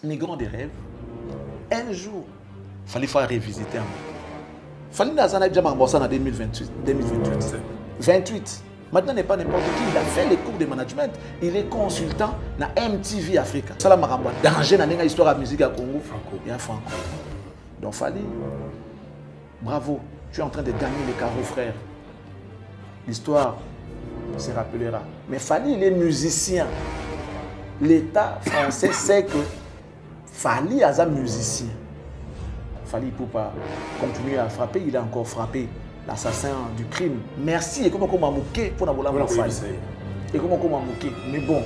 migrant des rêves, un jour, il fallait faire revisiter un peu. Il fallait déjà en 2028. 28. Maintenant, n'est pas n'importe qui. Il a fait les cours de management. Il est consultant dans MTV Africa. Ça, c'est danger dans l'histoire de la musique à Congo. Il y a Franco. Donc, Fally, bravo. Tu es en train de gagner les carreaux, frère. L'histoire se rappellera. Mais Fally, il est musicien. L'État français sait que Fally est un musicien. Fally ne peut pas continuer à frapper. Il a encore frappé l'assassin du crime. Merci. Et comment on m'a moqué pour la Fally. Et comment on m'a moqué. Mais bon.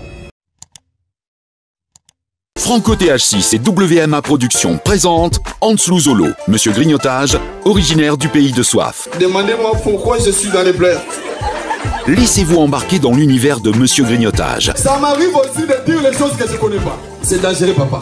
Franco TH6 et WMA Productions présentent Anselou Zolo, Monsieur Grignotage, originaire du pays de Soif. Demandez-moi pourquoi je suis dans les pleurs. Laissez-vous embarquer dans l'univers de Monsieur Grignotage. Ça m'arrive aussi de dire les choses que je ne connais pas. C'est dangereux, papa.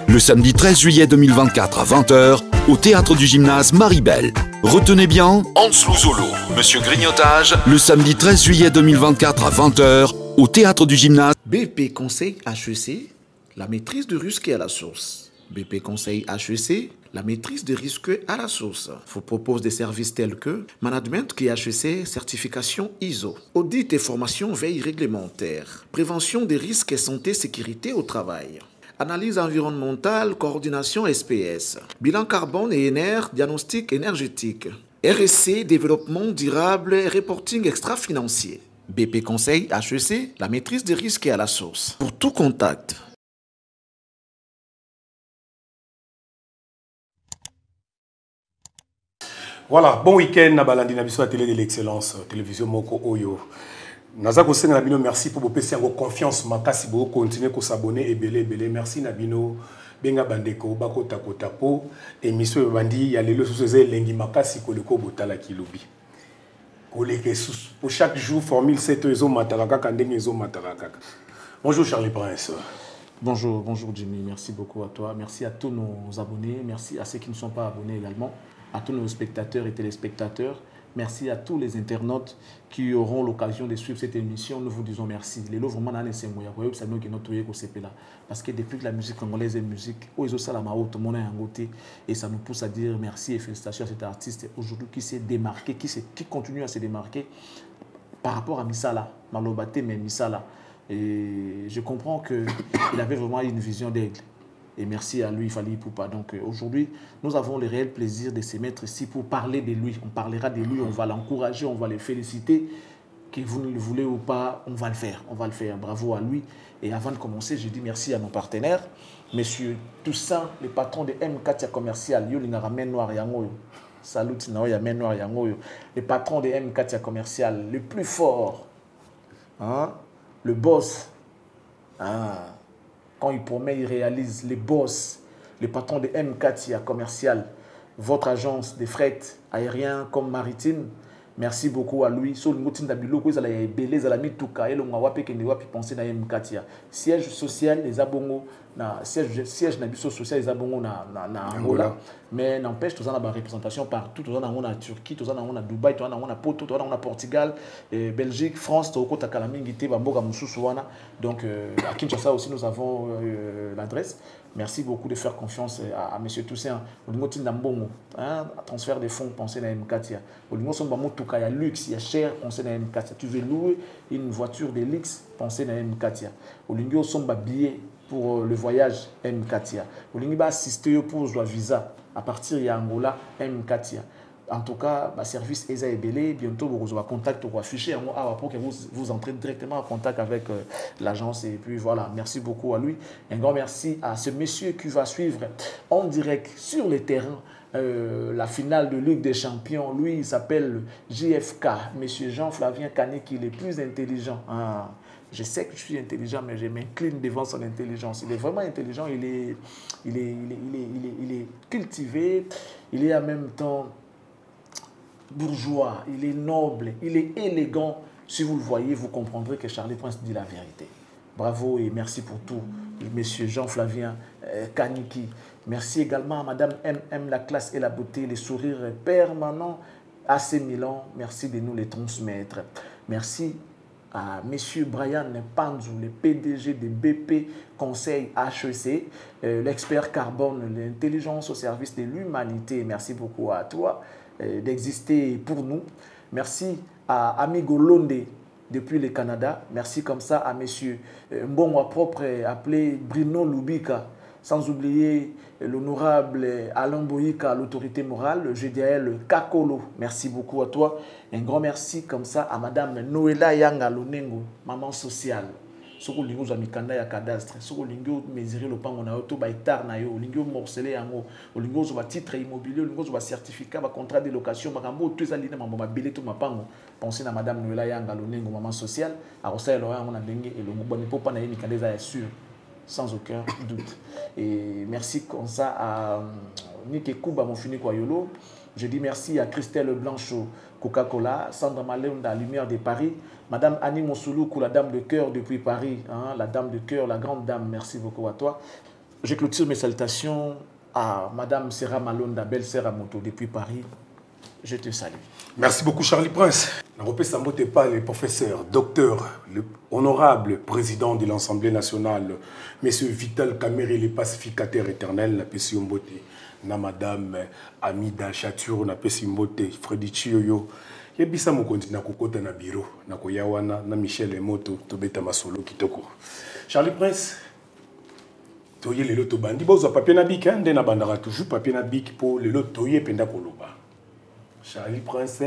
Le samedi 13 juillet 2024 à 20h, au théâtre du gymnase Maribel. Retenez bien, Anselou Zolo, Monsieur Grignotage, le samedi 13 juillet 2024 à 20h, au théâtre du gymnase. BP Conseil HEC, la maîtrise de risque à la source. BP Conseil HEC, la maîtrise des risques à la source. Vous propose des services tels que Management qui HEC, certification ISO, audit et formation veille réglementaire, prévention des risques et santé sécurité au travail, analyse environnementale, coordination SPS, bilan carbone et NR, diagnostic énergétique, RSC, développement durable et reporting extra-financier. BP Conseil HEC, la maîtrise des risques à la source. Pour tout contact. Voilà, bon week-end à Balandi na biso à télé de l'excellence, télévision Moko Oyo. Nazako Senga Nabino, merci pour vos PC en confiance. Makasi bo continuer à s'abonner et belé. Merci Nabino, benga bandeko, bako tako tapo. Émission bandi, ya lelo sous ces lengi makasi koleko botala kilobi. Koleke sous pour chaque jour formule 7 ezo matalaka kandenge ezo matalaka. Bonjour Charlie Prince. Bonjour Jimmy, merci beaucoup à toi. Merci à tous nos abonnés, merci à ceux qui ne sont pas abonnés également, à tous nos spectateurs et téléspectateurs. Merci à tous les internautes qui auront l'occasion de suivre cette émission. Nous vous disons merci. Les lots vraiment parce que depuis que la musique congolaise est musique, tout le monde est en côté et ça nous pousse à dire merci et félicitations à cet artiste aujourd'hui qui s'est démarqué, qui continue à se démarquer par rapport à Misala, Malobate, mais Misala. Et je comprends qu'il avait vraiment une vision d'aigle. Et merci à lui, Fally Ipupa. Donc aujourd'hui, nous avons le réel plaisir de se mettre ici pour parler de lui. On parlera de lui, on va l'encourager, on va le féliciter. Que vous ne le voulez ou pas, on va le faire. On va le faire. Bravo à lui. Et avant de commencer, je dis merci à nos partenaires. Monsieur Toussaint, le patron de M4 Commercial, Salut, le patron de M4 Commercial, le plus fort, hein? Le boss. Quand il promet, il réalise. Les boss, le patron de M4 Commercial, votre agence de fret aérien comme maritime. Merci beaucoup à lui. Siège social, les abongos, siège social, les abongos na Angola. Mais n'empêche, tous en a représentation partout. Tous en a Turquie, tous en a Dubaï, tous en a Porto, tous en a Portugal, Belgique, France, donc à Kinshasa aussi, nous avons l'adresse. Merci beaucoup de faire confiance à M. Toussaint. Transfert des fonds, pensez à M4. Il y a luxe, il y a cher, pensez à M4. Tu veux louer une voiture de luxe, pensez à M4. Il y a billet pour le voyage, M4. Il y a assister pour le visa à partir de Angola, M4. En tout cas, service ESA et Belé, bientôt vous aurez contact pour afficher pour que vous entrez directement en contact avec l'agence. Et puis voilà, merci beaucoup à lui. Un grand merci à ce monsieur qui va suivre en direct sur le terrain la finale de Ligue des Champions. Lui, il s'appelle JFK, monsieur Jean-Flavien Kaniki, il est plus intelligent. Je sais que je suis intelligent, mais je m'incline devant son intelligence. Il est vraiment intelligent, il est cultivé, il est en même temps bourgeois, il est noble, il est élégant. Si vous le voyez, vous comprendrez que Charlie Prince dit la vérité. Bravo et merci pour tout, monsieur Jean-Flavien Kaniki. Merci également à madame MM, la classe et la beauté, les sourires permanents AC Milan. Merci de nous les transmettre. Merci à M. Brian Panzou, le PDG de BP Conseil HEC, l'expert carbone, l'intelligence au service de l'humanité. Merci beaucoup à toi d'exister pour nous. Merci à Amigo Londe depuis le Canada. Merci comme ça à M. Mbonwa propre appelé Bruno Lubika. Sans oublier l'honorable Alain Boyika, l'autorité morale, le GDL Kakolo. Merci beaucoup à toi. Un grand merci comme ça à Madame Noëlla Yanga Lonengo, maman sociale. Soko lingo za mikanda ya cadastre, soko lingo mesurer le pango na auto ba hectare na yo, lingo morceler yango, lingo zo ba titre immobilier, lingo zo ba certificat, ba contrat de location, ba kambo tout ça lina mambo ba belé to mapango. Pensez na Madame Noëlla Yanga Lonengo, maman sociale, a rosa lo ya mona ndenge et le moboni popa na ye mikanda za sûr. Sans aucun doute. Et merci comme ça à Nike Kuba, mon fini Kwayolo. Je dis merci à Christelle Blanchot, Coca-Cola, Sandra Malenda, Lumière de Paris, Madame Annie Monsoulou, la dame de cœur depuis Paris, hein, la dame de cœur, la grande dame, merci beaucoup à toi. Je clôture mes salutations à Madame Serra Malonda, belle Serra Moto depuis Paris. Je te salue. Merci beaucoup Charlie Prince. Naropé Sambote pas le professeur, docteur, le honorable président de l'Assemblée nationale, Monsieur Vital Kamere, le pacificateur éternel, na Pessi Mbote, na Madame Amida Chatur, na Pessi Mbote, Freddy Chioyo. Yebisa mokondi na kokota na bureau, na koyawana, na Michel Emoto, tobeta masolo kitoko. Charlie Prince, toye lelo to bandi bozo papier na bik, nde na bandara toujours papier na bik pour lelo toye penda koloba. Charlie Prince,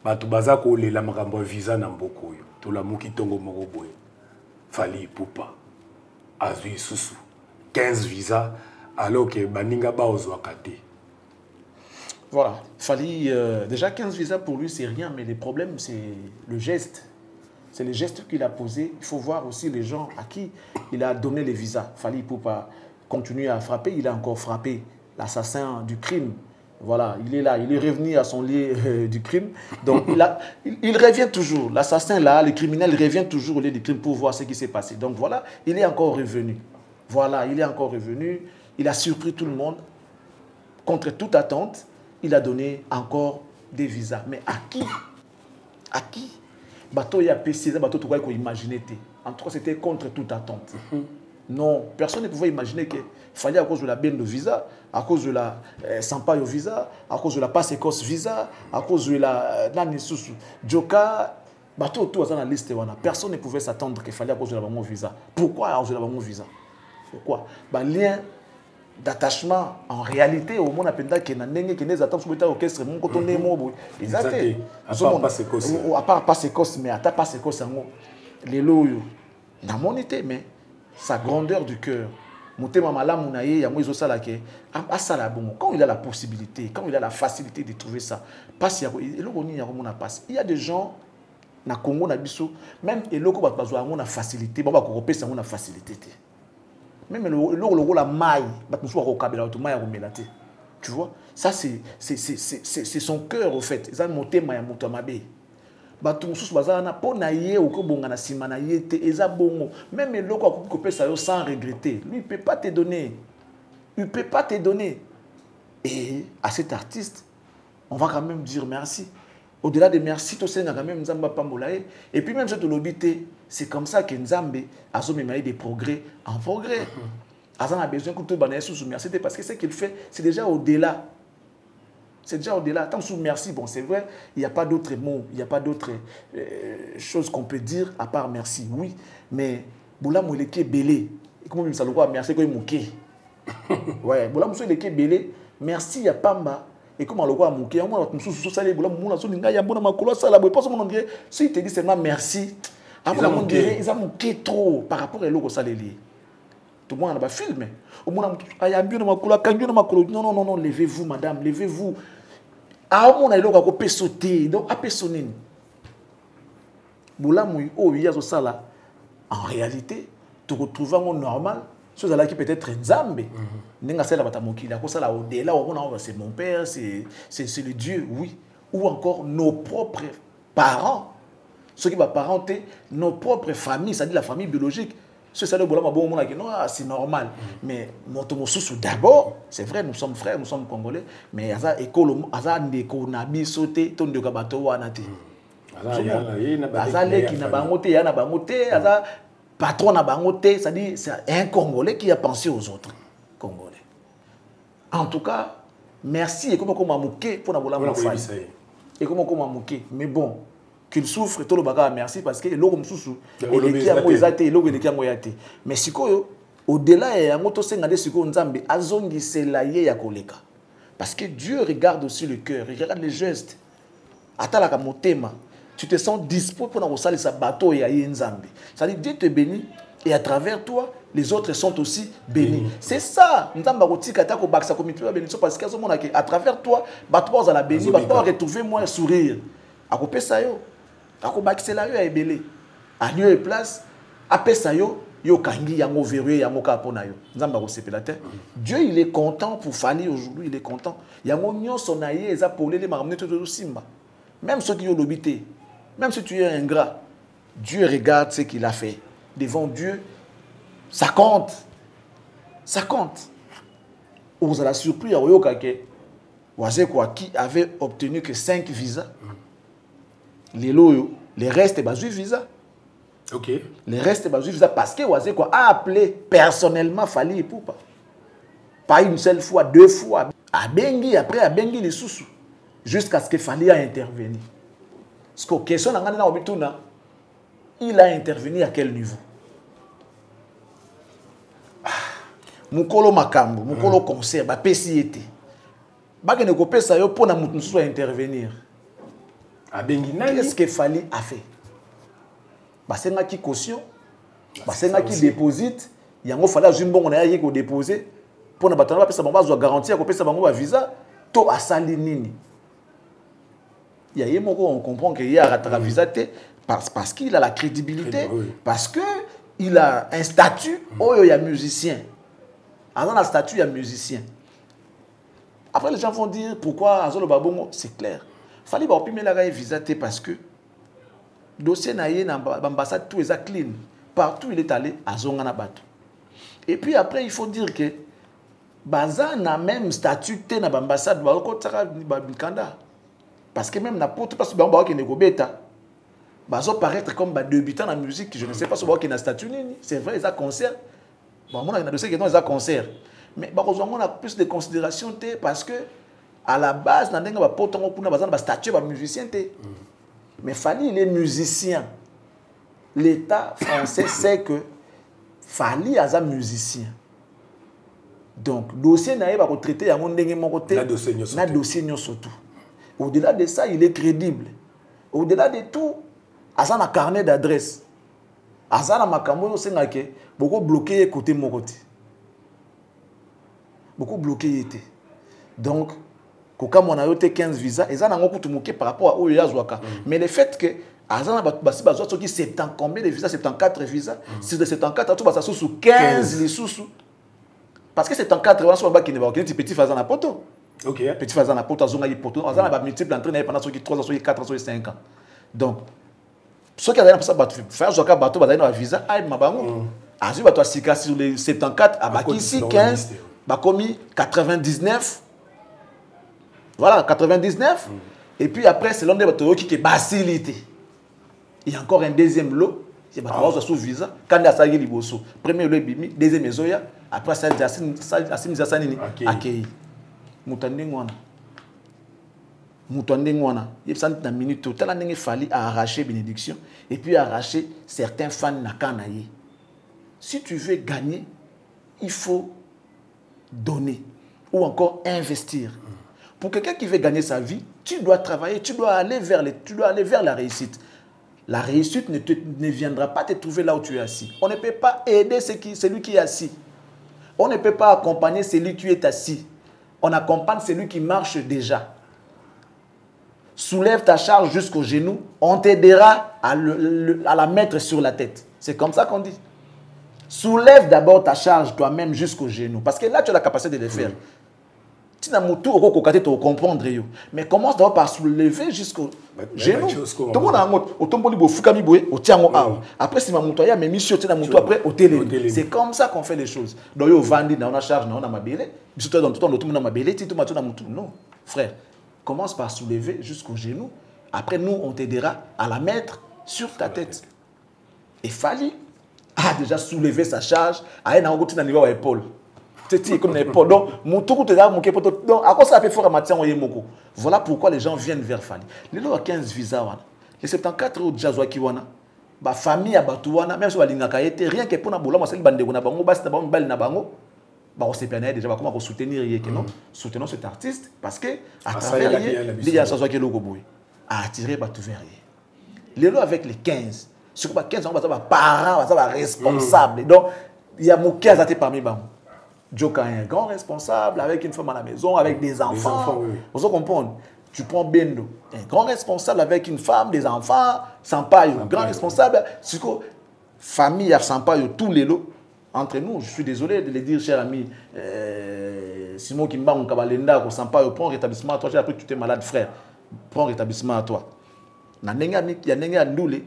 bato baza ko lela makambo visa na mboko yo. To la muki tongo moko boye. Fali Ipupa. Azui susu. 15 visas alors que baninga ba ozwaka te. Voilà, Fali, déjà 15 visas pour lui c'est rien, mais le problème c'est le geste. C'est le geste qu'il a posé. Il faut voir aussi les gens à qui il a donné les visas. Fali Ipupa continue à frapper, il a encore frappé l'assassin du crime. Voilà, il est là, il est revenu à son lieu du crime. Donc, il revient toujours. L'assassin là, le criminel revient toujours au lieu du crime pour voir ce qui s'est passé. Donc voilà, il est encore revenu. Voilà, il est encore revenu. Il a surpris tout le monde. Contre toute attente, il a donné encore des visas. Mais à qui? À qui? Bateau y a PC, bateau tu vois qu'on imaginait. En tout cas, c'était contre toute attente. Non, personne ne pouvait imaginer qu'il fallait à cause de la benne de visa, à cause de la Sampaio visa, à cause de la passe Écosse visa, à cause de la Nanissusu Joka, bateau tout dans la liste. Personne ne pouvait s'attendre qu'il fallait à cause de la banque visa. Pourquoi à cause de la banque visa? Pourquoi? Lien d'attachement en réalité au monde appelle que n'engé que les attentes sur orchestre mon coton nemo exacté à part passe Écosse mais à ta passe Écosse les lots na monité mais sa grandeur du cœur. Quand il a la possibilité, quand il a la facilité de trouver ça, il y a des gens na Congo na biso même eloko ba bazwa ngona facilité ba ko kopesa ngona facilité même le la maille ba muso ko kabela to maille ko melate. Tu vois, ça c'est son cœur au fait. Ils ont monté ma moto mabe. Bato mususu bazana pona ye okobonga na sima na ye te eza bongo même eloko akopesa yo sans regretter. Lui il peut pas te donner. Il peut pas te donner. Et à cet artiste, on va quand même dire merci. Au-delà de merci, tu sais, quand même Nzamba Pambolae. Et puis même cette lobité, c'est comme ça que Nzambe a sommet des progrès en progrès. Azan a besoin que tu banais sous merci parce que ce qu'il fait, c'est déjà au-delà. C'est déjà au-delà. Tant sous merci, bon, c'est vrai, il n'y a pas d'autres mots, il n'y a pas d'autres choses qu'on peut dire à part merci. Oui, mais Boula Mouleke Belé, comment il s'alloue merci quand il mouké. Ouais, Boula Mouleke Belé, merci à Pamba. Et comment le roi mouké, on va sous salé, Boula Moula Soninga, Yambona Makolo, ça la pas mon dirait, si il te dit seulement merci, après on dirait, ils ont mouké trop par rapport à l'eau salé. Tout le monde a filmé. Au moins, non, levez-vous, madame, levez-vous. Ah, on a eu l'eau à sauter, donc à personne. Boulamoui, oh, il y a ça là. En réalité, tu retrouves un normal, chose là qui peut être un zambe. N'est-ce pas au-delà, c'est mon père, c'est le Dieu, oui. Ou encore nos propres parents, ceux qui vont parenter, nos propres familles, c'est-à-dire la famille biologique. C'est normal. Mais d'abord, c'est vrai, nous sommes frères, nous sommes congolais, mais Azale qui n'a pas monté, il n'a pas monté, Azale patron n'a pas monté, c'est-à-dire c'est un Congolais qui a pensé aux autres Congolais. En tout cas, merci et comment on m'a moqué pour la bola faille. Et comment on m'a moqué, mais bon, qu'il souffre tout le bagage merci parce que l'homme sous il est a moisate, l'homme il est a moyate. Mais si au-delà et en moto sengade siko nzambe azongi selaye ya koleka. Parce que Dieu regarde aussi le cœur, il regarde les gestes. Atalaka motema, tu te sens dispo pour nous salir sa bateau et aïe nzambe. C'est-à-dire Dieu te bénit et à travers toi les autres sont aussi bénis. C'est ça. Nzamba rotika ta ko baksa comité la bénédiction parce qu'à travers toi, bateau za la béni, bateau retrouver moi sourire. Ako pesa yo, ako bakisela yo ya belé. À lieu et place, apesa yo yo kangi yango verrouillé yango kapona yo. Nzamba ko sepela te. Dieu il est content pour Fali aujourd'hui, il est content. Yango nyonso na ye eza pour les maramener tout simba. Même ceux qui ont l'obité, même si tu es ingrat, Dieu regarde ce qu'il a fait. Devant Dieu, ça compte. Ça compte. Vous avez surpris à Oyokake, qui avait obtenu que 5 visas. Les restes, c'est visa. Ok. Les restes, c'est visa parce que Wazekwa a appelé personnellement Fali et Poupa. Pas une seule fois, 2 fois. À Bengi, après à Bengi, les sous. Jusqu'à ce que Fali a intervenu. Parce que question il a intervenu à quel niveau? Mukolo makambo, mukolo concert, ba PCT. Ba que ne kopé ça yo pour na mutu soit intervenir. Qu'est-ce que Fali a fait? Ba senga ki caution, ba senga ki déposite, yango fala zumbongo na yé ko déposer pour na batana ba pesa bango ba garantie ko pesa bango ba visa to asali nini. Il y a yé moko on comprend que y a rataka visa parce qu'il a la crédibilité, parce que il a un statut, il y a musicien. Dans le statut, il y a musicien. Après, les gens vont dire pourquoi Azolo Babongo, c'est clair. Il fallait que la visa parce que le dossier dans l'ambassade, tout est clean. Partout il est allé, Azonga na bato. Et puis après, il faut dire que Baza n'a même statut dans l'ambassade, parce que même n'importe pas si Bamba qui est bêta. Bazo paraître comme des débutants dans la musique, je ne sais pas si il y a un statut. C'est vrai, ils ont un concert. Bon, on a un dossier qui est un concert. Mais on a plus de considération parce que à la base, on a un statut de musicien. Mais Fali, il est musicien. L'État français sait que Fali est un musicien. Donc, le dossier n'a pas traité à mon côté. Le dossier surtout. Au-delà de ça, il est crédible. Au-delà de tout, Azan a un carnet d'adresse. Azan a makambo sengake beaucoup bloqué côté mon côté. Beaucoup bloqué était. Donc comme on a eu 15 visas, Azan a beaucoup moqué par rapport à Oyazwaka. Mais le fait que Azan a basi bazo qui 70 combien de visas 74 visas, si de 74 tu vas sous 15 les sous. Parce que 74 on soit qui ne va aucun petit Fazan à poto. OK. Petit Fazan à poto Azon a poto, Azan a multiple entraîner pendant 3 ans, 4 ans, 5 ans. Donc ceux qui ont faire un bateau, ils ont un visa, ils ont un visa sur les 74, ici 15, ils ont 99. Voilà, 99. Et puis après, c'est l'un des bateaux qui est facilité. Il y a encore un deuxième lot, c'est bateau sous visa. Quand il y a ça, il y a le premier lot, deuxième maison, après ça, il y a Assim Zassanini, accueilli. Moutandengwana. Il y a une minute totale, il fallait arracher bénédiction et puis arracher certains fans na kanaye. Si tu veux gagner, il faut donner ou encore investir. Pour quelqu'un qui veut gagner sa vie, tu dois travailler, tu dois aller vers la réussite. La réussite ne viendra pas te trouver là où tu es assis. On ne peut pas aider celui qui est assis. On ne peut pas accompagner celui qui est assis. On accompagne celui qui marche déjà. Soulève ta charge jusqu'au genou, on t'aidera à la mettre sur la tête. C'est comme ça qu'on dit. Soulève d'abord ta charge toi-même jusqu'au genou. Parce que là, tu as la capacité de le faire. Tu n'as pas tout comprendre. Mais commence d'abord par soulever jusqu'au genou. Tout le monde a un mot. Après, si tu as mis sur après, au télé. C'est comme ça qu'on fait les choses. Donc, on a une charge, on a ma belle. Non, frère. Commence par soulever jusqu'au genou Après, nous, on t'aidera à la mettre sur ta tête. Et Fally a déjà soulevé sa charge, a un niveau à l'épaule. C'est comme l'épaule. Donc, à quoi ça fait fort à Mathieu Oyemoko? Voilà pourquoi les gens viennent vers Fally. Les lois 15 visas, les 74 autres jazz Kiwana, la famille à Batouana, même si on a été rien que pour Naboula, c'est le bandé qu'on a bango, bas c'est bal nabango. On s'est plaigné déjà comment soutenir soutenons cet artiste parce que à travers il y a ça qui est logo boy à attirer Batou vers les lois avec les 15 sur 15 ans parents responsables donc il y a mon 15 parmi eux. Joka est un grand responsable avec une femme à la maison avec des enfants. Vous comprenez? Tu prends Bendo, un grand responsable avec une femme, des enfants, Sampaio, grand responsable. C'est que famille à Sampaio tous les lots. Entre nous, je suis désolé de le dire, cher ami, Simon Kimba, on Kabalenda, on sent pas, prends rétablissement à toi. J'ai appris que tu es malade, frère. Prends rétablissement à toi. Il y a un ndoulé,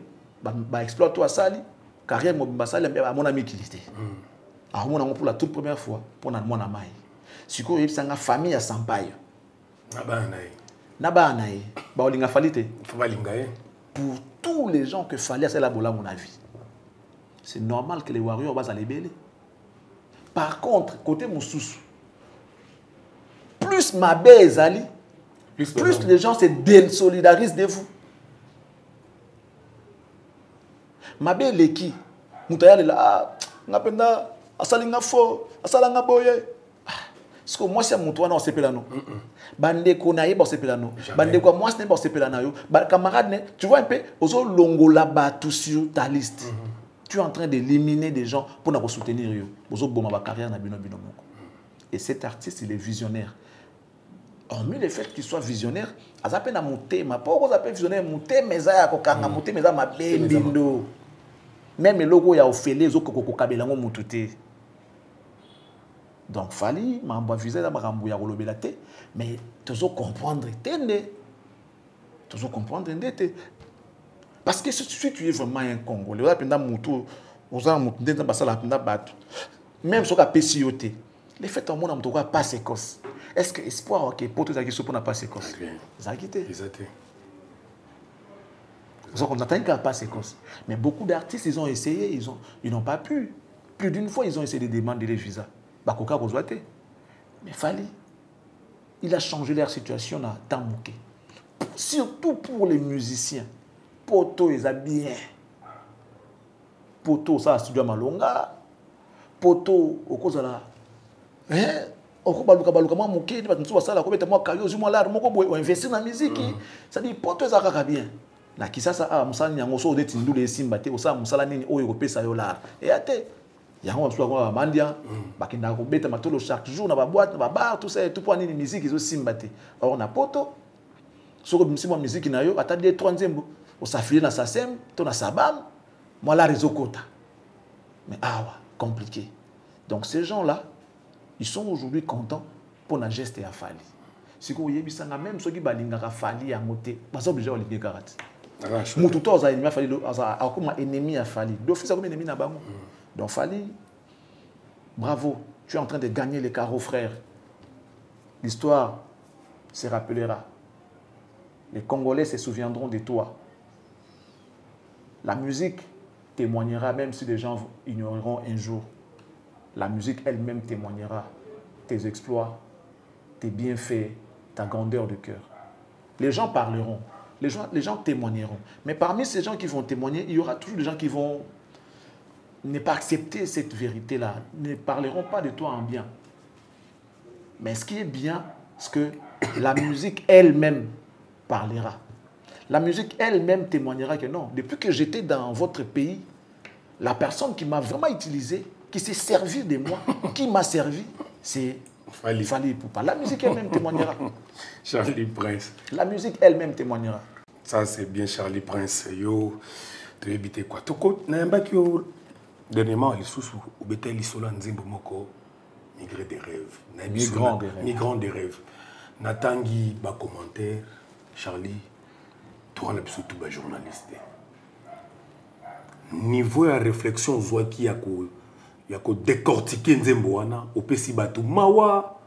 exploite toi Sali, carrière à mon ami qui était. Alors, moi, pour la toute première fois, pour mon ami. Si vous avez une famille à Sampaio. Nabanaï. Pour tous les gens que fallait, c'est la bola mon avis. C'est normal que les warriors vont aller bêler. Par contre, côté Moussous, plus ma belle Ali, plus les gens se désolidarisent de vous. Ma belle est qui? Moutaya est là, napenda, asalinga fo, asalanga boye. Parce que moi, c'est mon toit, non, c'est pelano. Bande konaye, bon, c'est pelano. Bande quoi, moi, c'est bon, c'est pelano. Camarade, tu vois un peu, aux longo là-bas, tout sur ta liste. Tu es en train d'éliminer des gens pour nous soutenir. Et cet artiste, il est visionnaire. Hormis le fait qu'il soit visionnaire, il appelle à monter. Mais pourquoi il appelle visionnaire? Monter, mais ça, monter, mais ça, ma bindo. Même le logo, il y a offert les autres qui ont monté. Donc, Fally, je vais viser la marambouya rolobelate. Mais tu dois comprendre. Tu dois comprendre. Parce que si tu es vraiment un Congolais, même si tu as PCOT, les faits en monde ne pas séquence. Est-ce que espoir que pour tous les gens pas séquence? Ils ont quitté. On n'attend qu'à pas séquence. Mais beaucoup d'artistes, ils ont essayé, ils n'ont pas pu. Plus d'une fois, ils ont essayé de demander les visas. Mais Fally, il a changé leur situation à Tamouké. Surtout pour les musiciens. Poto est bien. Poto ça studio malonga. Poto au cause là. Oko baluka moi moké ni batuntu basala ko beta moi kayo zuma là moko boy investir na musique. Ça dit poto ça kaka bien. Na kisasa musala nyango so de tindu le simba te osa musala nini oyo ko pesa yo là. Et ate yango msuwa kwa mandia bakinda ko beta matolo chaque jour na ba boîte na ba bar tout ça tout pour nini musique zo simba te. Or na poto soko bimsimo musique na yo ata 2-3 nzembo. On s'affile dans sa sème, ton a sa bam, moi la réseau quota. Mais compliqué. Donc ces gens-là, ils sont aujourd'hui contents pour la geste à Fally. Si vous voyez, même ceux qui balinga Fally à monter, pas obligé de les garder. Moututo a ennemi à Fally, a comme ennemi à Fally. D'office a comme ennemi à Bango. Donc Fally, bravo, tu es en train de gagner les carreaux, frère. L'histoire se rappellera. Les Congolais se souviendront de toi. La musique témoignera, même si les gens ignoreront un jour. La musique elle-même témoignera tes exploits, tes bienfaits, ta grandeur de cœur. Les gens parleront, les gens témoigneront. Mais parmi ces gens qui vont témoigner, il y aura toujours des gens qui vont ne pas accepter cette vérité-là, ne parleront pas de toi en bien. Mais ce qui est bien, c'est que la musique elle-même parlera. La musique elle-même témoignera que non, depuis que j'étais dans votre pays, la personne qui m'a vraiment utilisé, qui s'est servi de moi, qui m'a servi, c'est Fally Ipupa. La musique elle-même témoignera. Charlie Prince. La musique elle-même témoignera. Ça c'est bien Charlie Prince. Yo, tu veux éviter quoi? Toko, dernièrement, les sous ou bétel isola nzimbo moko migré des rêves. Migrant des rêves. Natangi ba commentaire, Charlie. Tout le surtout les journalistes. Niveau de réflexion, il y a décortiquer Nzemboana, au Pessi Batou Mawa,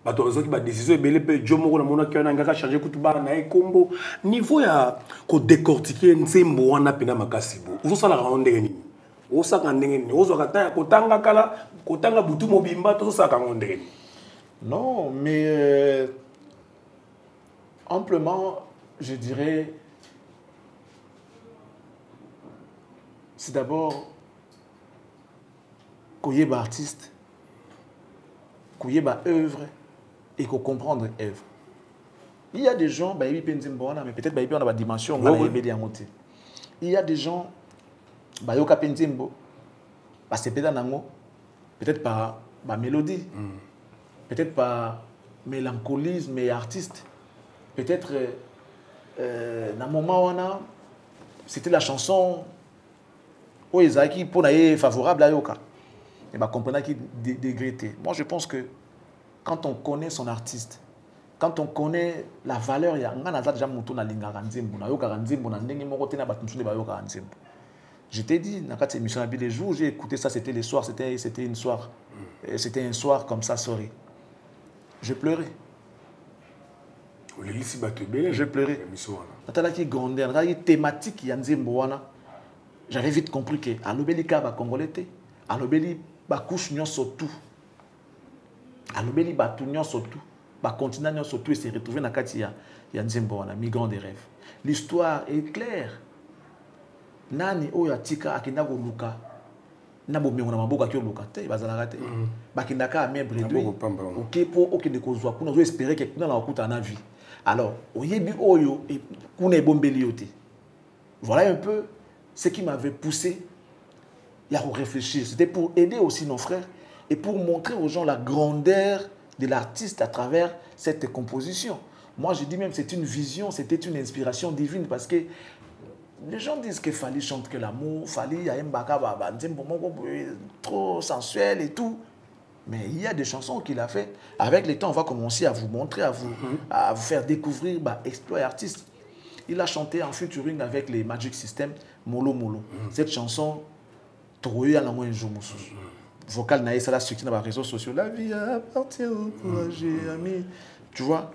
bato qui ba décision belé pe jomo na mona ki na changer kutuba na ekombo niveau ya ko décortiquer nzembo wana pena makasibo uzo sala ka ndenge nini osa ka ndenge nini ozo ka ta kotanga kala kotanga butu mobimba to sa ka ndenge nini. Non, mais amplement je dirais c'est d'abord koyeba artiste koyeba œuvre et qu'on comprendre œuvre. Il y a des gens, mais peut-être on a une dimension, il y a des gens, peut-être par mélodie, peut-être par mélancolisme, mais artiste, peut-être dans un moment où c'était la chanson où ils pour favorable à Yoka. Et comprenez qui dégrétait. Moi je pense que quand on connaît son artiste, quand on connaît la valeur, je t'ai dit, les jours où j'ai écouté ça, c'était les soirs, c'était un soir comme ça, sorry. Je pleurais. Je pleurais. Thématique, j'avais vite compris que Alobelika va congolais, Alobeli va couche surtout. Alobeli Batunion surtout, continent surtout et se retrouver dans Katia, il y a un migrant des rêves. L'histoire est claire. Nani oya tika akinago luka, nabo mengona maboka kyo luka te bazala te. Bakindaka amèbre de. OK pour okende kozwa kuna zo espérer que kuna na okuta na vie. Alors, oyebi oyo et kuna ebombeli yote. Voilà un peu ce qui m'avait poussé à réfléchir. C'était pour aider aussi nos frères et pour montrer aux gens la grandeur de l'artiste à travers cette composition. Moi, je dis même que c'est une vision, c'était une inspiration divine parce que les gens disent que Fally chante que l'amour, Fally, il y a un baka, trop sensuel et tout. Mais il y a des chansons qu'il a fait. Avec le temps, on va commencer à vous montrer, à vous faire découvrir exploit artiste. Il a chanté en featuring avec les Magic System, Molo Molo. Cette chanson, Troye à la moins un jour, vocal naïe, ça l'a succès dans les réseaux sociaux. La vie appartient au courageux, ami. Tu vois,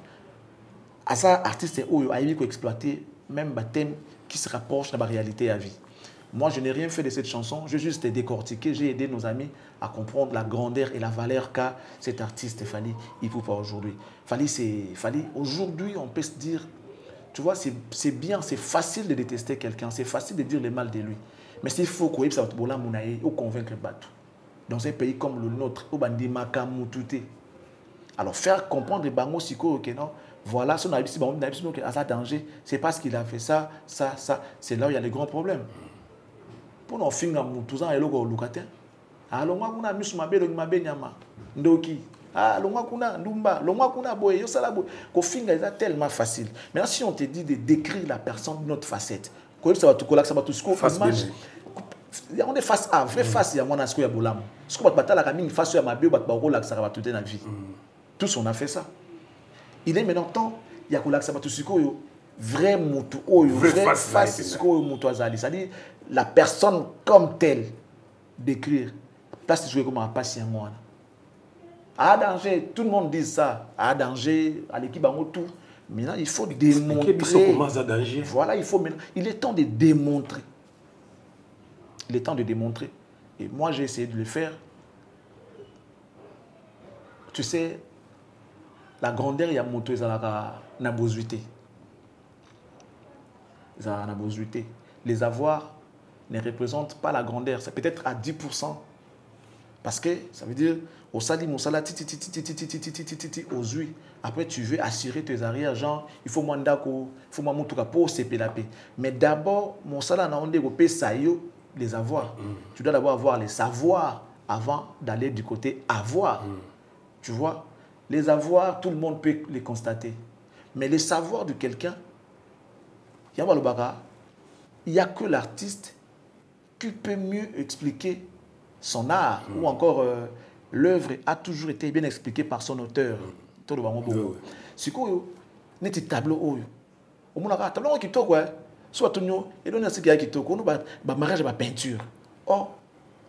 à ça, artiste est où il faut exploiter même des thèmes qui se rapprochent de la réalité à vie. Moi, je n'ai rien fait de cette chanson, j'ai juste décortiqué, j'ai aidé nos amis à comprendre la grandeur et la valeur qu'a cet artiste Fally Ipupa aujourd'hui. Fally, aujourd'hui, on peut se dire, tu vois, c'est bien, c'est facile de détester quelqu'un, c'est facile de dire le mal de lui. Mais s'il faut qu'on convaincre le bateau. Dans un pays comme le nôtre, alors faire comprendre les bangos siko que non, voilà, son danger, c'est parce qu'il a fait ça, c'est là où il y a les grands problèmes. Pour nous finir, tout ça, il y a le locateur. Alors, on a mis sur ma belle nyama, ndoki. Alors, on a ndumba, on a boye, yosalabo. Qu'au final, c'est tellement facile. Maintenant, si on te dit de décrire la personne d'une autre facette, quoi ça va tout coller, ça va tout ce qu'on image. On est face à vrai face, il y a moins à ce qu'il y a bolam. Ce qu'on va battre la camine face à ma bio, battre la ça va tout dans la vie. Tous on a fait ça. Il est maintenant temps, il y a que ça va tout ce qu'il y a vrai moutou, vrai face, ce qu'on moutou azali. C'est-à-dire la personne comme telle décrire. Place de jouer comme un patient moi. À danger, tout le monde dit ça. À danger, à l'équipe en tout. Maintenant, il faut démontrer. Voilà, il est temps de démontrer. Il est temps de démontrer. Et moi, j'ai essayé de le faire. Tu sais, la grandeur, il y a moto, il y a la bosité. Les avoirs ne représentent pas la grandeur. C'est peut-être à 10%. Parce que ça veut dire, au sali, mon sala, aux huiles. Après, tu veux assurer tes arrières, genre, il faut mandako, il faut mandako pour se pélaper. Mais d'abord, mon sala, on a un sayo, les avoirs. Tu dois d'abord avoir les savoirs avant d'aller du côté avoir. Tu vois, les avoirs, tout le monde peut les constater. Mais les savoirs de quelqu'un, il n'y a que l'artiste qui peut mieux expliquer son art. Ou encore, l'œuvre a toujours été bien expliquée par son auteur. C'est quoi, il y a des tableaux. Il y a des tableaux qui sont soit il y a des mariage de peinture. Oh,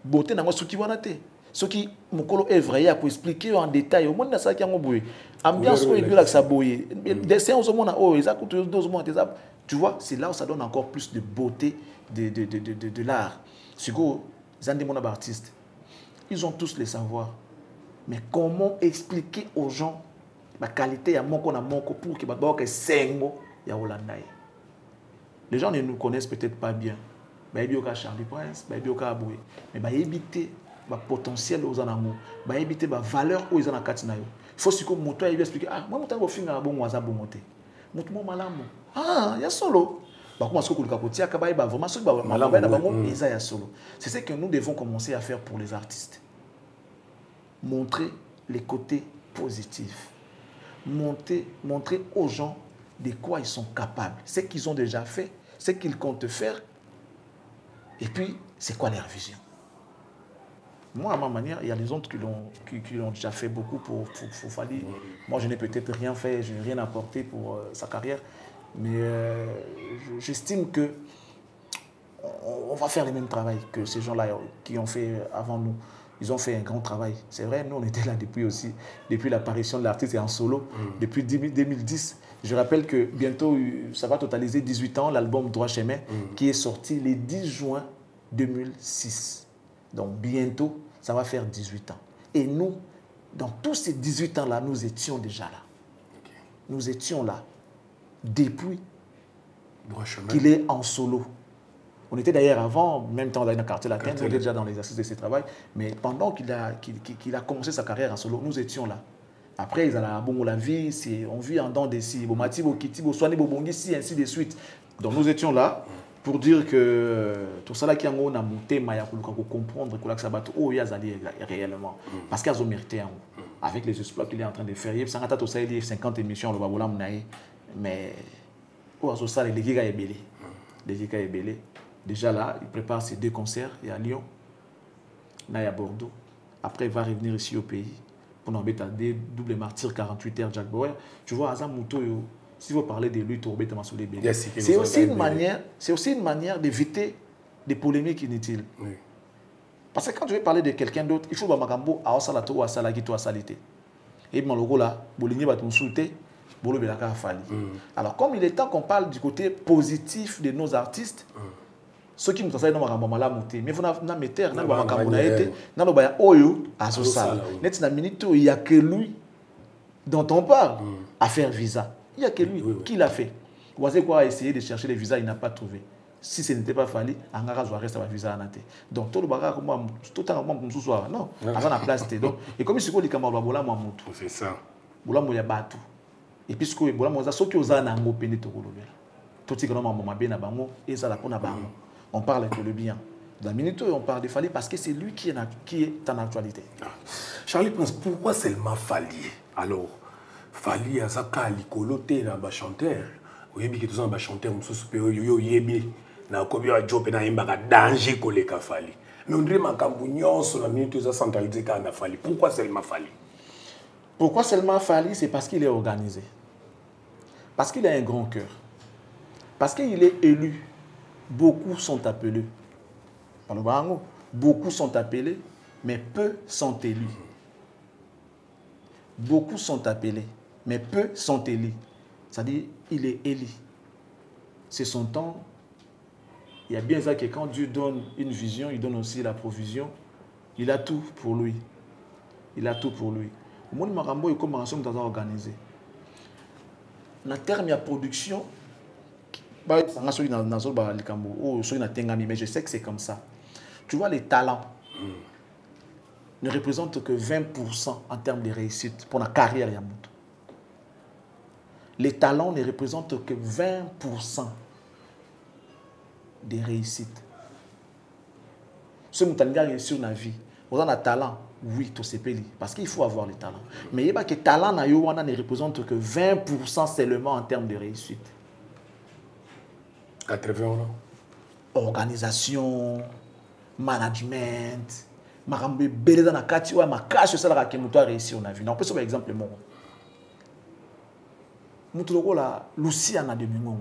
beauté n'a pas souki wanate. Ce qui mokolo est vrai pour expliquer en détail au monde ça qui en boye ambiance où il veut ça boye dessin aux monde oh ils écoutent deux monde tu vois c'est là où ça donne encore plus de beauté de l'art Sigo zandi mon artiste ils ont tous les savoirs mais comment expliquer aux gens la qualité à moko na moko pour que ba que sengo ya Hollande les gens ne nous connaissent peut-être pas bien ba ebioka Charlie Prince ba ebioka Aboué mais ba éviter ba potentiel aux anamo ba éviter ba valeur aux anakati na yo il faut que moto il expliquer ah moi moto finga bon waza bon monter moto mo malamu ah ya solo ba comment est-ce que ko kotia ka ba vraiment so ba malamu na bango eza ya solo c'est ce que nous devons commencer à faire pour les artistes montrer les côtés positifs montrer aux gens de quoi ils sont capables ce qu'ils ont déjà fait ce qu'ils comptent faire et puis c'est quoi leur vision. Moi, à ma manière, il y a les autres qui l'ont déjà fait beaucoup pour Fally. Moi, je n'ai peut-être rien fait, je n'ai rien apporté pour sa carrière. Mais j'estime que on va faire le même travail que ces gens-là qui ont fait avant nous. Ils ont fait un grand travail. C'est vrai, nous, on était là depuis l'apparition de l'artiste et en solo, depuis 2010. Je rappelle que bientôt, ça va totaliser 18 ans, l'album Droit Chemin, qui est sorti le 10 juin 2006. Donc bientôt, ça va faire 18 ans. Et nous, dans tous ces 18 ans-là, nous étions déjà là. Okay. Nous étions là depuis qu'il est en solo. On était d'ailleurs avant, même temps dans le quartier latin, on était déjà dans l'exercice de ses travaux. Mais pendant qu'il a commencé sa carrière en solo, nous étions là. Après, ils allaient à bon la vie, on vit en dents des si, bon mati, bon kiti, bon soigné, bon bongi, si, ainsi de suite. Donc nous étions là. Pour dire que tout ça là qui a monté maya pour comprendre que ça va tout réellement parce qu'ils ont mérité avec les exploits qu'il est en train de faire il y a 50 émissions le babola mnaï mais au ça les giga est belé déjà là il prépare ses 2 concerts il y a Lyon là il y a Bordeaux après il va revenir ici au pays pour nous mettre des double martyr 48 heures Jack Bauer tu vois Azam Mouto si vous parlez de lui, c'est aussi une manière d'éviter des polémiques inutiles. Oui. Parce que quand tu veux parler de quelqu'un d'autre, il faut que Makambo a salato ou a salagito a salité. Et mon logo là, Boligny va t'insulter, Bolo Belaka a fallu. Alors comme il est temps qu'on parle du côté positif de nos artistes, ceux qui nous enseignent dans Makambo Malamuté, mais vous n'avez pas mettez, n'a pas Makambo naïté, n'a pas Baya Oyo à ce sale. Net na minute il y a que lui dont on parle à faire visa. Il n'y a que lui qui l'a fait. Ouazeko a essayé de chercher les visas, il n'a pas trouvé. Si ce n'était pas fallu, Angara doit rester avec visa à Nate. Donc tout le bagage comme moi, tout le temps comme ce soir, non, avant la place donc et comme il se dit que Bola moi mutu. C'est ça. Bola mo ya batu. Et puis ce que Bola mo za soki oza na ngo pene to kolobela. Tout ce que non maman bien na bango et ça la pona bango. On parle que le bien. Dans la minute on parle de Fally parce que c'est lui qui est en actualité. Charlie Prince, pourquoi seulement Fally? Alors Fally azaka likolote na ba chanteur oyebi ke toza na ba chanteur mususu pe yo yebi na kobi wa job na imbaka danger koleka Fally mais on dirait makambu nyonso na minute za centralisé ka na Fally. Pourquoi seulement Fally? C'est parce qu'il est organisé, parce qu'il a un grand cœur, parce qu'il est élu. Beaucoup sont appelés par le Barango, beaucoup sont appelés mais peu sont élus. Beaucoup sont appelés mais peu sont élus. C'est-à-dire, il est élu. C'est son temps. Il y a bien ça que quand Dieu donne une vision, il donne aussi la provision. Il a tout pour lui. Il a tout pour lui. Au monde Marambo, il commence à organiser. Dans le terme, il y a production. Mais je sais que c'est comme ça. Tu vois, les talents ne représentent que 20% en termes de réussite pour la carrière. Les talents ne représentent que 20% des réussites. Ce que tu as réussi dans la vie, vous avez un talent, oui, tout c'est payé, parce qu'il faut avoir les talents. Mais il n'y a pas que talent ne représente que 20% seulement en termes de réussite. 80 ans. Organisation, management, marambe beleza na kati wa makashi ça la kemuto a réussi on a vu. On peut par exemple mon mutu lokola Lucia na Domingo.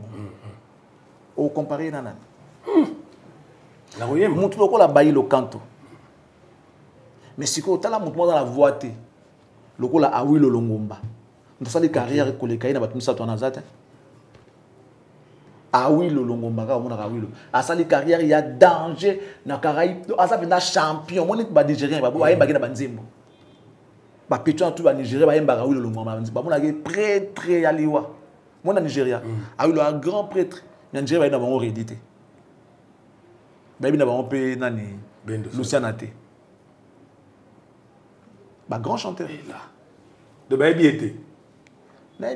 O comparer na nani? La royem mutu lokola Bayi Lokanto. Mais si tu as la mouvement dans la voie, le coup là, ah oui, le longomba. Nous avons des carrières que les caïns n'ont pas mis ça dans la ah oui, le longomba, ah oui, à ça les carrières, il y a danger. Dans les Caraïbes, à ça, il y a champion. Moi, je suis Nigérien, je suis Banzembo. Je suis tout Nigérien, je suis le longomba. Je suis prêtre à Liwa. Moi, dans Nigeria, ah oui, un grand prêtre. Dans Nigeria, il y a un réédité. Il y a un peu de Lucien Até. Grand chanteur. De Baïbi était. Je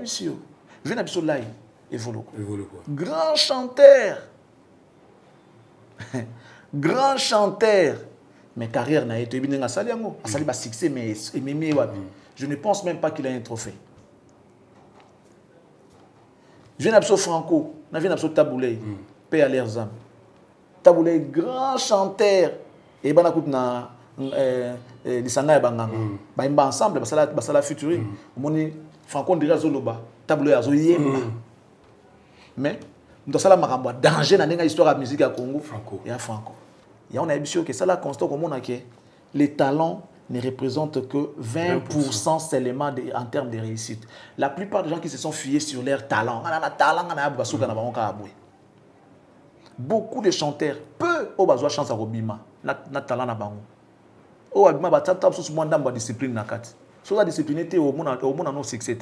viens d'habiter là. Grand chanteur. Grand chanteur. Mais carrière n'a été bien. Il a succès, mais je ne pense même pas qu'il a un trophée. Je viens d'habiter Franco. Je viens d'habiter Taboulé. Paix à leurs âmes. Taboulé, grand chanteur. Et il y a les Sangha et Banganga. Ils sont ensemble, ils sont la future. Franco dirait Zoloba. Taboulé Azoyemba. Mais nous avons un danger dans l'histoire de la musique à Congo. Il y a Franco. Il y a un habitué que ça la constate comme on a que les talents ne représentent que 20% seulement en termes de réussite. La plupart des gens qui se sont fiés sur leur talent. Beaucoup de chanteurs, peu au besoin chance à Robima, na talent na bango. Au Abima ba tata so mo ndamba discipline na kati. So la discipline était au monde non succès.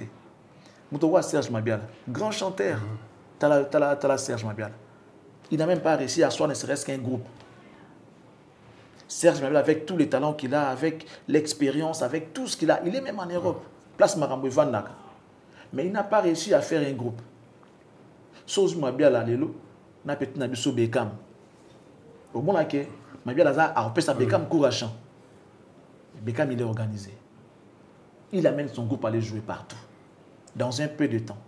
Mutowa Serge Mabiala, grand chanteur. Tala Serge Mabiala. Il n'a même pas réussi à asseoir ne serait-ce qu'un groupe. Serge Mabiala, avec tous les talents qu'il a, avec l'expérience, avec tout ce qu'il a, il est même en Europe. Place Marambo Vandaka. Mais il n'a pas réussi à faire un groupe. Serge Mabiala, Lelo, n'a peut-être n'a pas Bekam. Au moment où Mabiala a repéré sa Bekam Kourachan. Bekam, il est organisé. Il amène son groupe à aller jouer partout. Dans un peu de temps.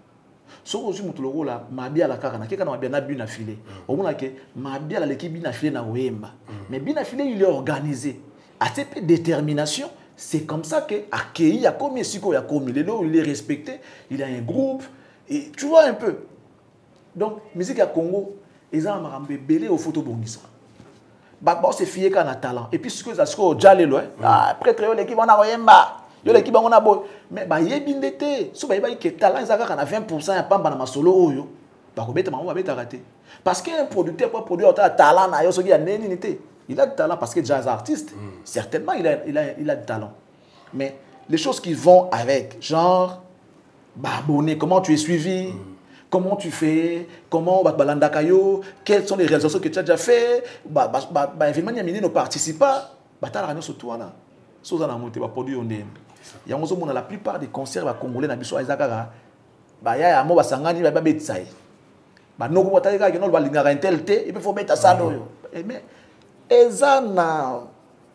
So aujourd'hui mutuloko la mabia la kaka na keka na mabia na bina filé au mona ke mabia la l'équipe bina filé na wemba mais bina filé il est organisé à cette détermination c'est comme ça que accueilli a comme siko ya comme il est respecté il a un groupe et tu vois un peu donc musique à Congo ils ont marambe belé au photo bongisa ba c'est fié kana talent et puis ce que ça siko jalelo après très l'équipe on a wemba yo l'équipe on a beau mais ba yebindete so ba yeba ke talent ezaka kana 20% ya pamba na masolo oyo ba ko beta mama beta raté parce qu'un producteur peut produire autant de talent na yo so ya neni nité il a du talent parce que jazz artiste certainement il a du talent mais les choses qui vont avec genre bah abonné comment tu es suivi comment tu fais comment balanda kayo quelles sont les réalisations que tu as déjà fait bah événement yamini ne participe pas bah ta la sur toi là so za na monter ba produire ondem. Il y a la plupart des concerts congolais na biso ezakaka ba ya mo basangani ba betsaye ba noko botaka ke no ba lingaka intelté et puis faut mettre ça doyo mais eza na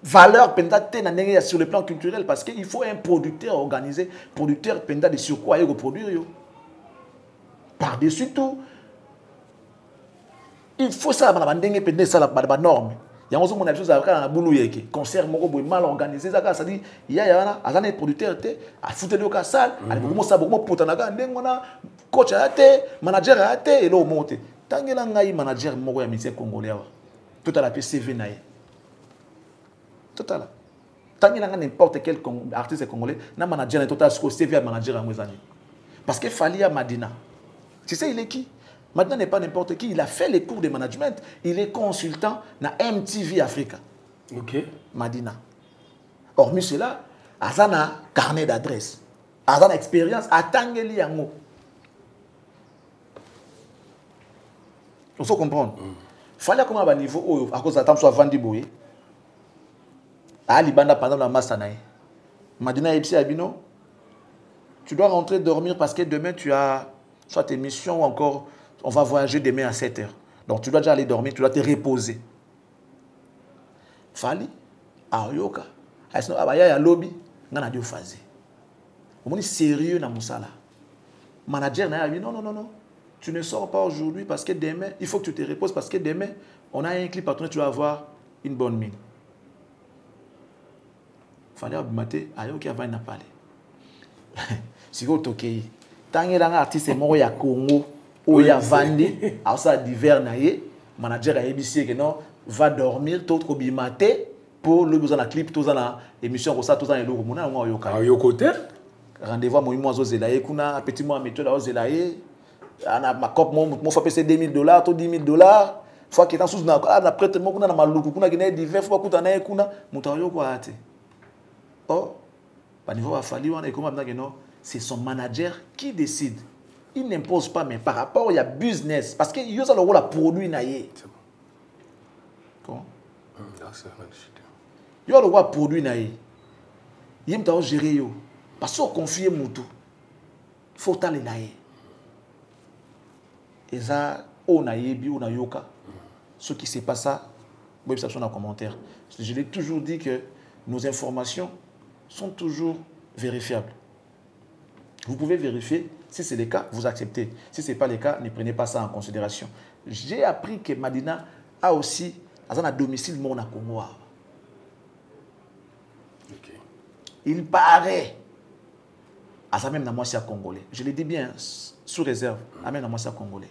valeur pendate na ndenge sur le plan culturel parce que il faut un producteur organisé producteur pendate de sur quoi il produire yo par dessus tout il faut ça ba ndenge pendate ça ba norme. Il y a une chose à boulou yeke concert moko mal organisé ça ça dit il y a un producteur a foutu le cas salle ale beaucoup ça beaucoup potanaka ndengona coach a été manager a été et là monter tangela ngai manager moko ya musicien congolais tout à la PCV nae total tangela n'importe quel artiste congolais na manager total ce CV manager à mwezani parce que Fally Madina tu sais il est qui. Maintenant, n'est pas n'importe qui. Il a fait les cours de management. Il est consultant dans MTV Africa. Ok. Madina. Hormis cela, Azana carnet d'adresse. Azana expérience. Atangeli yango. On faut comprendre. Fallait comment à niveau à cause d'attendre soit vendu boye. Ali banda pendant la masse nae. Madina Epsi Abino. Tu dois rentrer dormir parce que demain tu as soit tes missions ou encore on va voyager demain à 7h. Donc tu dois déjà aller dormir, tu dois te reposer. Fally, Ayoka, Abaya lobby, ngana dio faze. On est sérieux dans Moussala. Manager n'a dit non. Tu ne sors pas aujourd'hui parce que demain, il faut que tu te reposes parce que demain, on a un clip à tourner, tu vas avoir une bonne mine. Fally Abimate, Ayoka va n'a parlé. Si vous tokei, tant que l'artiste est mort ya Congo. Où il y a Vandi, à ça d'hiver naïe, manager a ébissé que non, va dormir, tout au bimaté, pour le besoin de clip, tout ça, émission comme ça, tout ça, et le remona, on a yo côté. Rendez-vous à moi aux Zelaye, kuna petit moi méthode aux Zelaye, ana ma cop mon faut payer $2,000, tout $10,000. Fois que dans sous na prête mon kuna na maluku kuna gine divers fois kuta na kuna mutayo kwa ate. Oh, par niveau à Fali on est comment maintenant que non, c'est son manager qui décide. Il n'impose pas mais par rapport il y a business parce que yo ça le rôle à produit na yé. Comment? Yo le rôle à produit na yé. Yim ta gérer yo. Parce qu'on confie mutu. Faut aller na yé. Et ça on a yebi on a yoka. Ce qui s'est passé, vous pouvez dans les commentaires. Je l'ai toujours dit que nos informations sont toujours vérifiables. Vous pouvez vérifier. Si c'est le cas, vous acceptez. Si ce n'est pas le cas, ne prenez pas ça en considération. J'ai appris que Madina a aussi un domicile mon à Congo. Okay. Il paraît à ça même dans moi c'est congolais. Je le dis bien sous réserve. À même dans moi c'est congolais.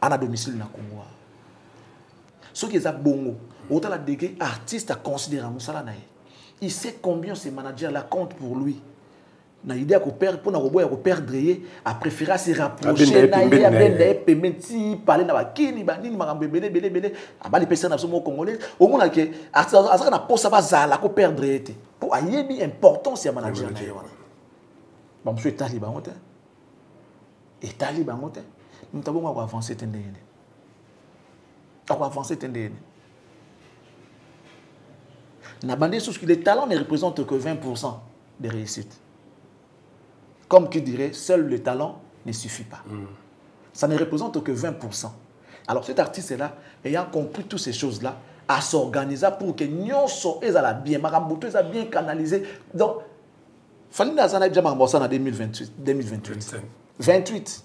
À domicile na Congo. Ce qui est bongo, autant la dégué artiste à considérer Moussala nae. Il sait combien ces managers la comptent pour lui. Na idée ko perdre pour na roboya ko perdre a préféré se rapprocher na ya ben pementi parler na bakini banini makambe belé a ba les personnes na somo congolais au monde que artiste na posa ba zala ko perdre été pour ayebi importance ya manager na yo. Ba monsieur taliban hote. Et taliban hote. Nous avons avancé tendez. Avancer tendez. Na bandé sur que les talents ne représentent que 20% de réussite. Comme qui dirait, seul le talent ne suffit pas. Ça ne représente que 20%. Alors cet artiste-là, ayant compris toutes ces choses-là, a s'organisé pour que nous soyons bien, Marambuto est bien canalisé. Donc, Fanny Nazana déjà marbossé en 2028. 28.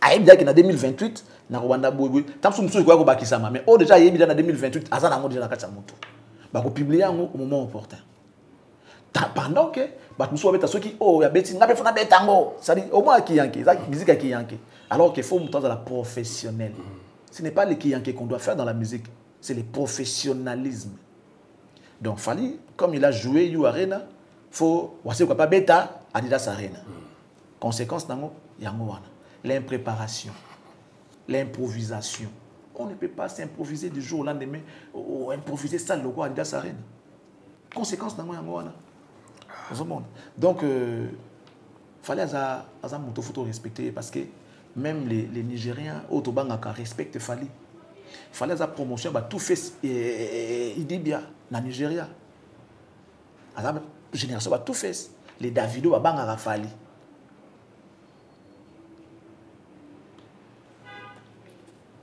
Aïe, bien en 2028, na Rwanda boy. Tant que nous quoi bakisama, mais oh déjà il y a en 2028, azana ngo déjà na kachamuto. Ba ko publier au moment opportun. Pendant que bah nous sommes ceux qui oh ya beti ngabe fona betango, ça dit au moins qui yanké, ça musique qui yanké. Alors qu'il faut monter dans la professionnelle. Ce n'est pas le qui yanké qu'on doit faire dans la musique, c'est le professionnalisme. Donc Fally comme il a joué You Arena, faut wase quoi pas beta Adidas Arena. Conséquence nango yango wana. L'impréparation, l'improvisation. On ne peut pas s'improviser du jour au lendemain ou improviser ça le roi Adidas Arena. Conséquence dans moi donc fallait à moto photo respecter parce que même les Nigériens autobangaka respectent Fally. Fallait à promotion bah tout fait il dit bien na Nigeria. À génération bah tout fait les Davido bah bangaka Fally.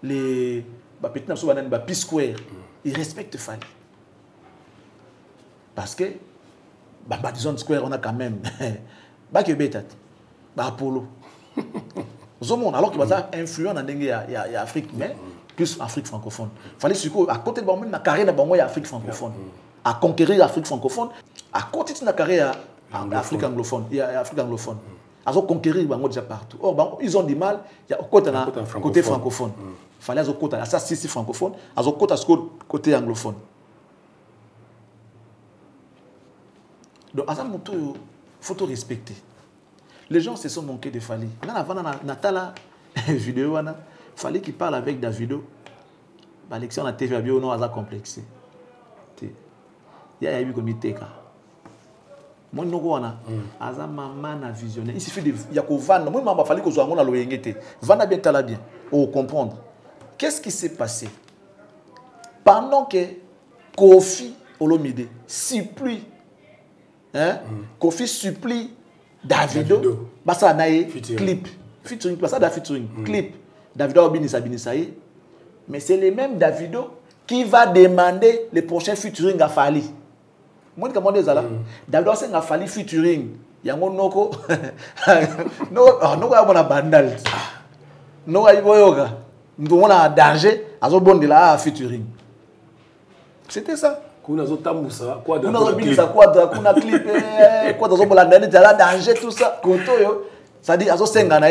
Les P-Square, ils respectent Fally. Parce que, disons Square, on a quand même, Apollo. Alors qu'il va être influent dans l'Afrique, mais plus Afrique francophone. Il fallait à côté de la carrière de l'Afrique francophone. À conquérir l'Afrique francophone, à côté de la carrière de l'Afrique anglophone. Ils ont conquérir déjà partout. Or, ils ont du mal, il y a côté francophone. Il fallait qu'ils côté ça si francophone, ils ont côté anglophone. Donc, il faut respecter. Les gens se sont manqués de Fally. Avant Natala vidéo, il fallait qu'il parle avec Davido. L'élection à TV bio non a complexé. Il y a eu comme Iteka. Moi non aza maman na visionnaire. Il suffit de Yakovana. Moi maman fallait que soit na loyengete. Vana bien tala bien. Oh comprendre. Qu'est-ce qui s'est passé? Pendant que Kofi Olomide supplie Kofi supplie Davido, basa nae clip featuring basa da featuring clip Davido Obinisa-Binisaye, mais c'est le même Davido qui va demander le prochain featuring à Fally. Moi comment dire ça Davido c'est à Fally featuring yango noko no ya bona bandal no ya boyoga ndo mona danger azobondela featuring. C'était ça. Kuna zotambusa quoi dans kuna clip quoi dans bolanda ni jala danger tout ça koto yo ça dit azo senga na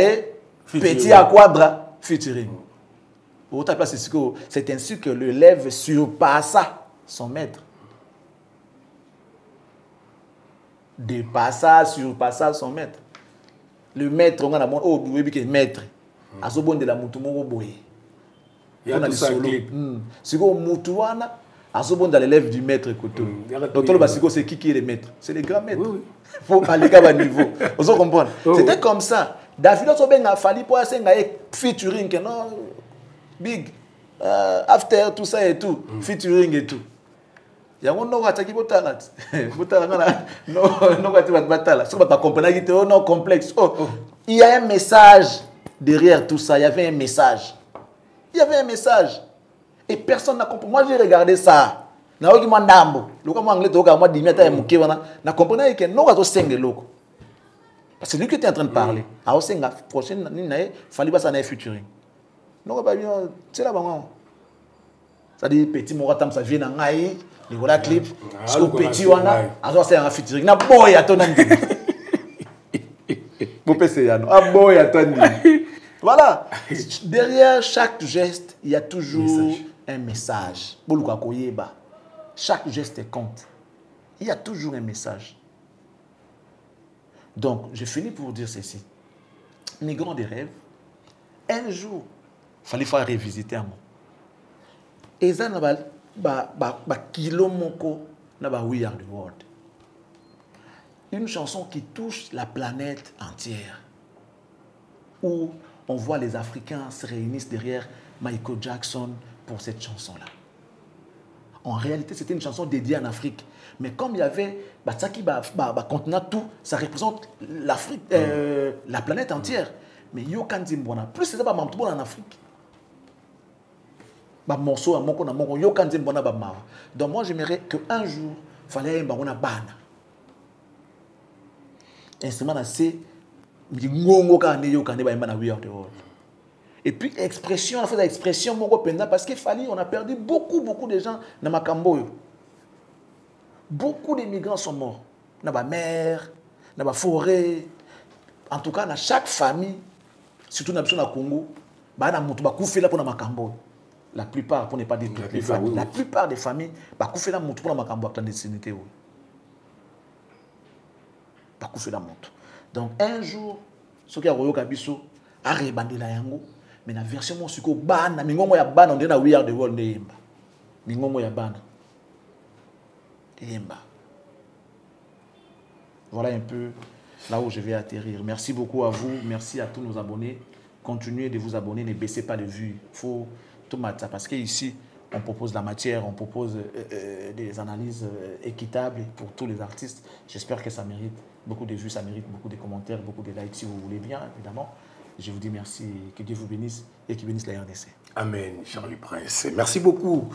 petit à quadra featuring C'est ainsi que l'élève surpassa son maître. Dépassa, surpassa son maître. Le maître, on a le maître. À ce bon de la moutoumou boye. Il y a tout ça clip. Si vous moutouana, à ce bon de l'élève du maître Koto. Donc c'est qui est le maître? C'est les grands maîtres. Oui. Faut aller à niveau. Vous comprenez? C'était comme ça. David a fallu pour essayer featuring, non, big, after tout ça et tout, featuring et tout. Il y a un nom qui est talent. Non, complexe. Il y a un message derrière tout ça. Il y avait un message. Il y avait un message. Et personne n'a compris. Moi, j'ai regardé ça. Parce que lui qui était en train de parler, la prochaine, il fallait pas s'en aller featuring. Non, c'est là, ça dit petit moratam, ça vient en aïe, il y a un clip, ce petit wana, c'est un featuring. Na boy à ton andi. Voilà. Derrière chaque geste, il y a toujours un message. Chaque geste compte. Il y a toujours un message. Donc, je finis pour dire ceci. Mes grands des rêves, un jour, il fallait faire revisiter un mot. Et ça, kilo moko, We Are the World. Une chanson qui touche la planète entière. Où on voit les Africains se réunissent derrière Michael Jackson pour cette chanson-là. En réalité, c'était une chanson dédiée en Afrique. Mais comme il y avait continent tout, ça représente l'Afrique, la planète entière. Mais yo kanzimbona, plus c'est ça ba mamtou en Afrique. Ba morceau à moko na moko yo kanzimbona ba mawa. Donc moi j'aimerais que un jour fallait ba ona bana. Instrument na c'est ngongo ka ne yo kané ba na We Are the World. Et puis expression, on a fait l'expression moko penda parce qu'il fallait, on a perdu beaucoup de gens dans Makambo. Beaucoup d'immigrants sont morts. Dans la mer, dans la forêt. En tout cas, dans chaque famille, surtout dans le Congo, la plupart, pour ne pas dire toutes les familles, la plupart des familles, la clandestinité. Donc un jour, ce qui a eu Kabiso, a rebandé la yango, mais la version mon suko ban, mingongo ya ban, on dit na We Are the World ne yemba. Mingongo ya ban. Voilà un peu là où je vais atterrir. Merci beaucoup à vous. Merci à tous nos abonnés. Continuez de vous abonner. Ne baissez pas de vue. Il faut tout mettre ça. Parce qu'ici, on propose la matière, on propose des analyses équitables pour tous les artistes. J'espère que ça mérite beaucoup de vues, ça mérite beaucoup de commentaires, beaucoup de likes si vous voulez bien, évidemment. Je vous dis merci. Que Dieu vous bénisse et qu'il bénisse la RDC. Amen, Charlie Prince. Merci beaucoup.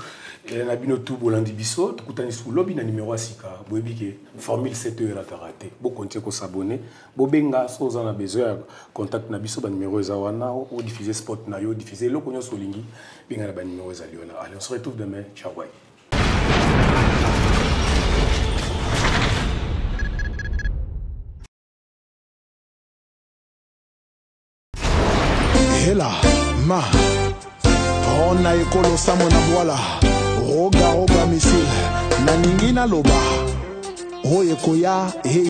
Nabino tout Bolandi Bisso, tukutani sous lobby na numéro asika. Boebike formule 7 heures à karaté. Bo continuer ko s'abonner. Bo benga so za na besoin contact na biso ba numéro za wana ou diffuser spot na yo diffuser lo konyo solingi benga na ba numéro za liona. Allez, on se retrouve demain. Ciao bye. Hela ma on a ekolo samo na boala roga misile na ningina loba oye koya